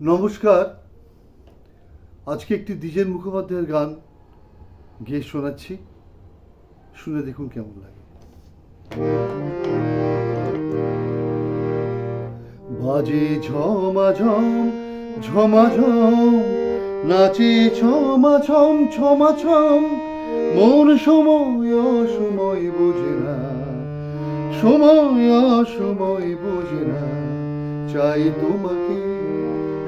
নমস্কার। আজকে একটি দ্বিজেন মুখোপাধ্যায়ের গান গেয়ে শোনাচ্ছি, শুনে দেখুন কেমন লাগে। বাজে ঝমাঝম ঝমাঝম, নাচে ছমাছম ছমাছম, মন সময় অসময় বোঝে না, সময় অসময় বোঝে না। চাই তোমাকে,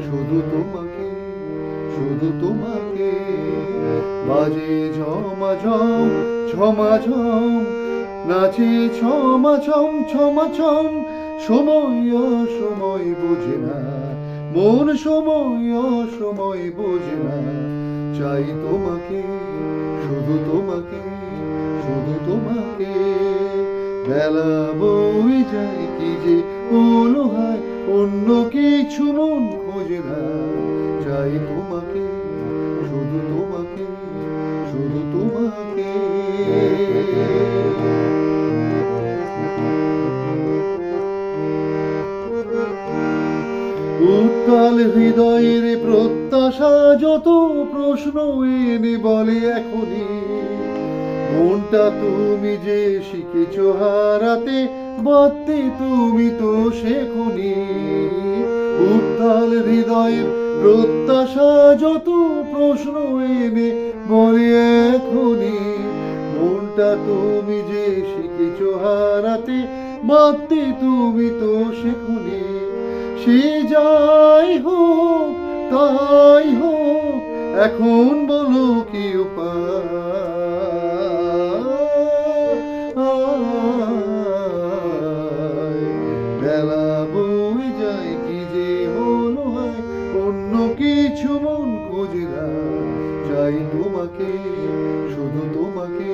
শুধু তোমাকে, শুধু তোমাকে। বাজে ঝমাঝম ঝমাঝম, নাচে ছমাছম ছমাছম, সময় অসময় বোঝে না, মন সময় অসময় বোঝে না। চাই তোমাকে, শুধু তোমাকে, শুধু তোমাকে। বেলা বই যায় কি যে হলো হয়, অন্য কিছু মন খোঁজে না। চাই তোমাকে, শুধু তোমাকে, শুধু তোমাকে। উত্তাল হৃদয়ের প্রত্যাশা যত প্রশ্ন এনে বলে এখনই, মনটা তুমি যে শিখেছ হারাতে, বাঁধতে তুমি তো শেখনি। উত্তাল হৃদয়ের প্রত্যাশা যত প্রশ্ন এনে বলে এখনই, মনটা তুমি যে শিখেছ হারাতে, বাঁধতে তুমি তো শেখনি। সে যাই হোক তাই হোক, এখন বলো কি উপায়। বেলা বই যায় কি যে হলো হয়, অন্য কিছু মন খোঁজে না। চাই তোমাকে, শুধু তোমাকে,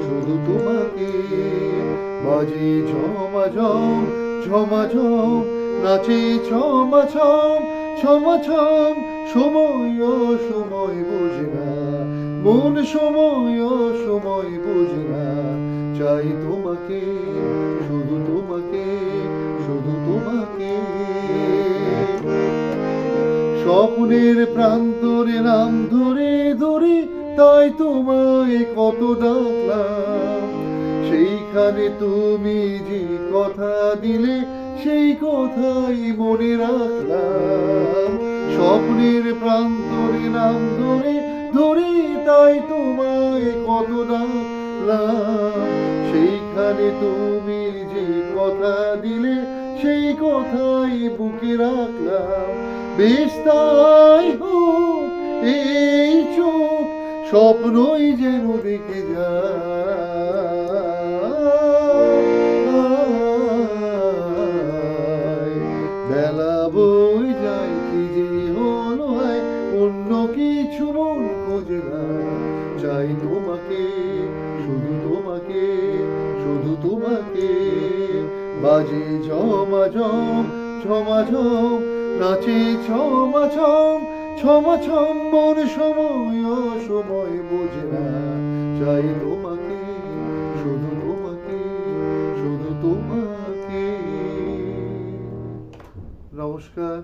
শুধু তোমাকে। বাজে ঝমাঝম ঝমাঝম, নাচে ছমাছম ছমাছম, সময় অসময় বোঝে না, মন সময় অসময় বোঝে না। চাই তোমাকে, শুধু তোমাকে, শুধু তোমাকে। স্বপ্নের প্রান্তরে নাম ধরে ধরে তাই তোমায় কত ডাকলাম, সেইখানে তুমি যে কথা দিলে সেই কথাই মনে রাখলাম। স্বপ্নের প্রান্তরে নাম ধরে ধরে তাই তোমায় কত ডাকলাম, সেইখানে তুমি যে কথা দিলে সেই কথাই বুকে রাখলাম। বেশ তাই হোক, এই চোখ স্বপ্নই যেন দেখে যায়। বেলা বই যায় কি যে হলো হয়, অন্য কিছু মন খোঁজে না। চাই তোমাকে, শুধু তোমাকে, শুধু তোমাকে। বাজে ঝমাঝম ঝমাঝম, নাচে ছমাছম ছমাছম, মন সময় অসময় বোঝে না। চাই তোমাকে, শুধু তোমাকে, শুধু তোমাকে। নমস্কার।